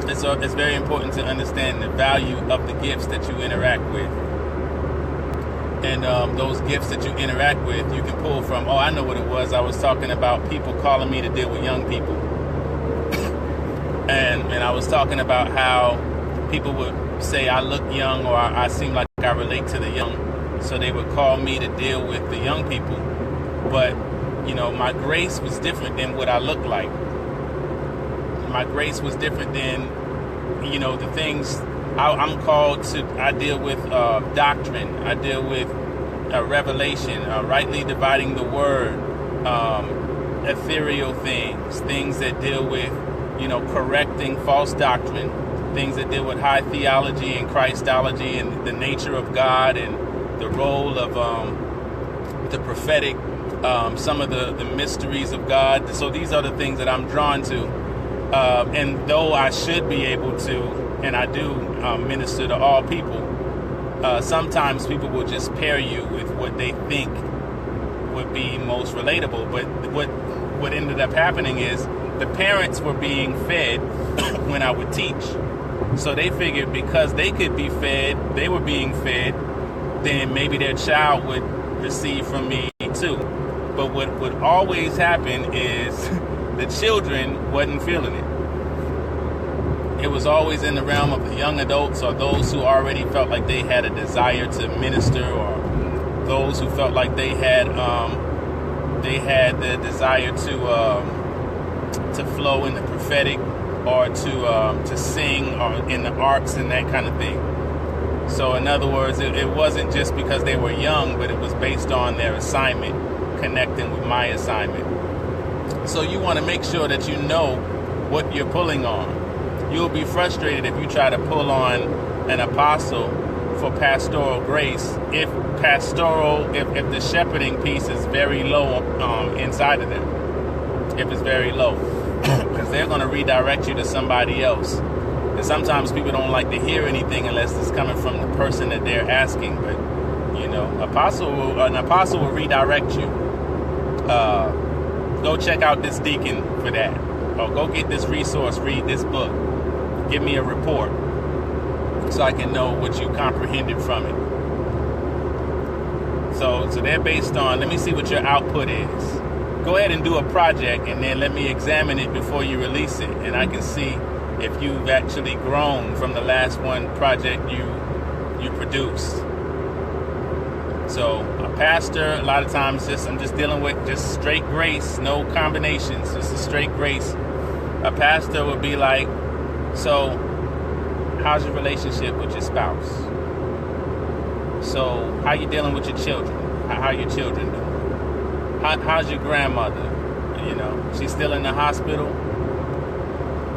it's very important to understand the value of the gifts that you interact with. And those gifts that you interact with, you can pull from, I know what it was. I was talking about people calling me to deal with young people. and I was talking about how people would say I look young, or I seem like I relate to the young. So they would call me to deal with the young people. But, my grace was different than what I look like. My grace was different than, the things I'm called to. I deal with doctrine. I deal with revelation, rightly dividing the word, ethereal things that deal with, correcting false doctrine, things that deal with high theology and Christology and the nature of God and the role of the prophetic, some of the mysteries of God. So these are the things that I'm drawn to. And though I should be able to, and I do minister to all people, sometimes people will just pair you with what they think would be most relatable. But what ended up happening is the parents were being fed when I would teach. So they figured because they could be fed, they were being fed, then maybe their child would receive from me too. But what would always happen is the children wasn't feeling it. It was always in the realm of the young adults, or those who already felt like they had a desire to minister, or those who felt like they had the desire to flow in the prophetic, or to sing, or in the arts and that kind of thing. So in other words, it wasn't just because they were young, but it was based on their assignment, connecting with my assignment. So you want to make sure that you know what you're pulling on. You'll be frustrated if you try to pull on an apostle for pastoral grace if the shepherding piece is very low inside of them. If it's very low, because they're going to redirect you to somebody else. And sometimes people don't like to hear anything unless it's coming from the person that they're asking. But an apostle will redirect you. Go check out this deacon for that, or go get this resource, read this book, give me a report so I can know what you comprehended from it. So they're based on, let me see what your output is. Go ahead and do a project, and then let me examine it before you release it, and I can see if you've actually grown from the last one project you produced. So a pastor, a lot of times I'm just dealing with just straight grace, no combinations, just a straight grace. A pastor would be like, so how's your relationship with your spouse? So how you dealing with your children? How your children doing? How's your grandmother? She's still in the hospital?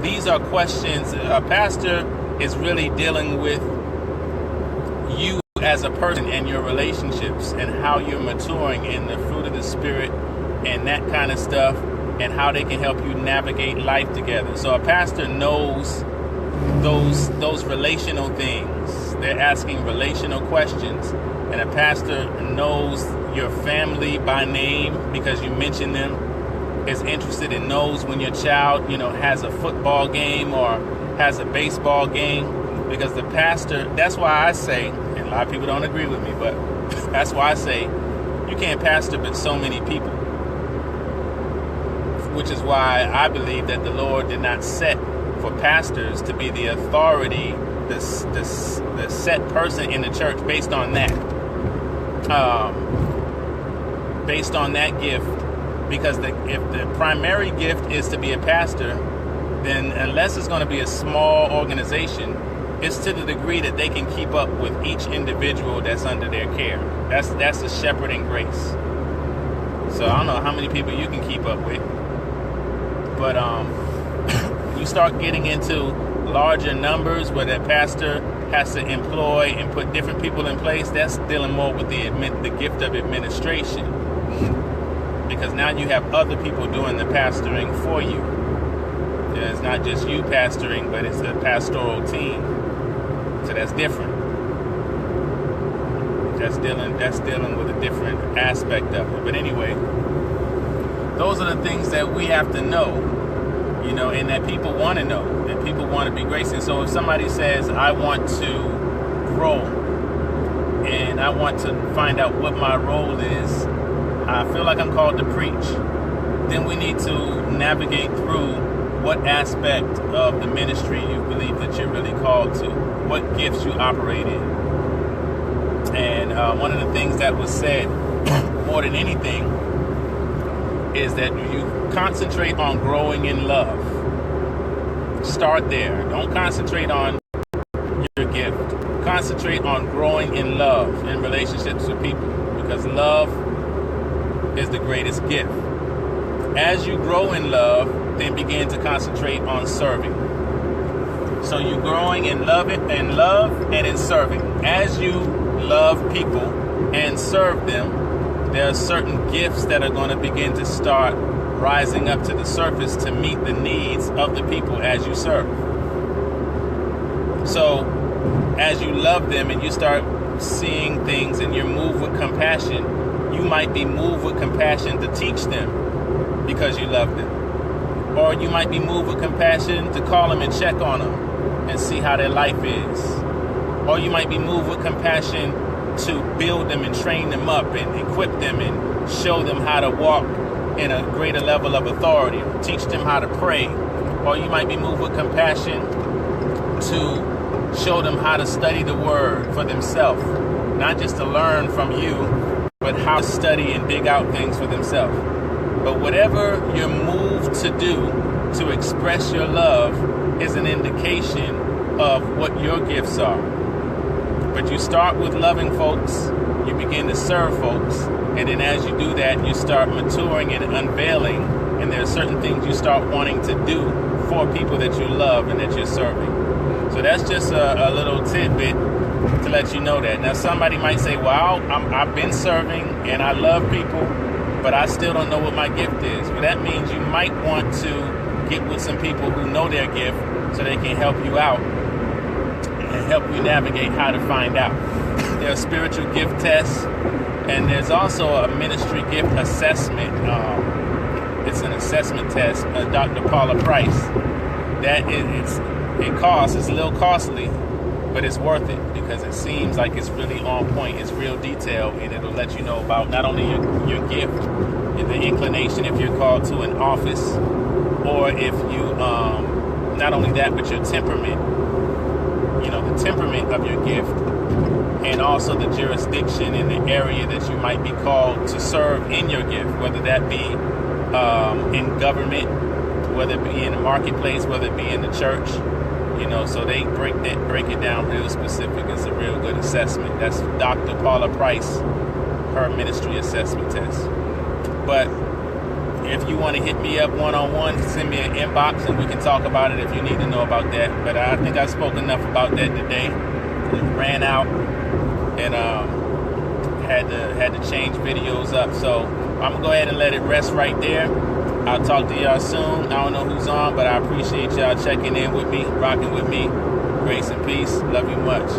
These are questions. A pastor is really dealing with you as a person and your relationships and how you're maturing in the fruit of the Spirit and that kind of stuff, and how they can help you navigate life together. So a pastor knows those relational things. They're asking relational questions, and a pastor knows your family by name because you mention them, is interested and knows when your child has a football game or has a baseball game, because the pastor, that's why I say, and a lot of people don't agree with me, but that's why I say you can't pastor but so many people, which is why I believe that the Lord did not set for pastors to be the authority, the set person in the church based on that gift. Because if the primary gift is to be a pastor, then unless it's going to be a small organization, it's to the degree that they can keep up with each individual that's under their care. That's a shepherding grace. So I don't know how many people you can keep up with, but you start getting into larger numbers where that pastor has to employ and put different people in place. That's dealing more with the gift of administration. Because now you have other people doing the pastoring for you. It's not just you pastoring, but it's a pastoral team. So that's different. That's dealing with a different aspect of it. But anyway, those are the things that we have to know. and that people want to know, that people want to be graced. And so if somebody says, I want to grow and I want to find out what my role is, I feel like I'm called to preach, then we need to navigate through what aspect of the ministry you believe that you're really called to, what gifts you operate in. And one of the things that was said more than anything is that you concentrate on growing in love. Start there. Don't concentrate on your gift. Concentrate on growing in love in relationships with people, because love is the greatest gift. As you grow in love, then begin to concentrate on serving. So you're growing in love and in serving. As you love people and serve them, there are certain gifts that are going to begin to start rising up to the surface to meet the needs of the people as you serve. So as you love them and you start seeing things and you're moved with compassion, you might be moved with compassion to teach them because you love them. Or you might be moved with compassion to call them and check on them and see how their life is. Or you might be moved with compassion to build them and train them up and equip them and show them how to walk in a greater level of authority, or teach them how to pray. Or you might be moved with compassion to show them how to study the word for themselves, not just to learn from you, but how to study and dig out things for themselves. But whatever you're moved to do to express your love is an indication of what your gifts are. But you start with loving folks, you begin to serve folks, and then as you do that, you start maturing and unveiling, and there are certain things you start wanting to do for people that you love and that you're serving. So that's just a little tidbit to let you know that. Now somebody might say, well, I've been serving and I love people, but I still don't know what my gift is. Well, that means you might want to get with some people who know their gift so they can help you out and help you navigate how to find out. There are spiritual gift tests, and there's also a ministry gift assessment. It's an assessment test, Dr. Paula Price. It costs, it's a little costly, but it's worth it because it seems like it's really on point, it's real detailed, and it'll let you know about not only your gift, the inclination if you're called to an office, or if you, not only that, but your temperament, the temperament of your gift, and also the jurisdiction in the area that you might be called to serve in your gift, whether that be in government, whether it be in the marketplace, whether it be in the church. So they break it down real specific. It's a real good assessment. That's Dr. Paula Price, her ministry assessment test. But if you want to hit me up one-on-one, send me an inbox and we can talk about it if you need to know about that. But I think I spoke enough about that today. It ran out and had to change videos up. So I'm going to go ahead and let it rest right there. I'll talk to y'all soon. I don't know who's on, but I appreciate y'all checking in with me, rocking with me. Grace and peace. Love you much.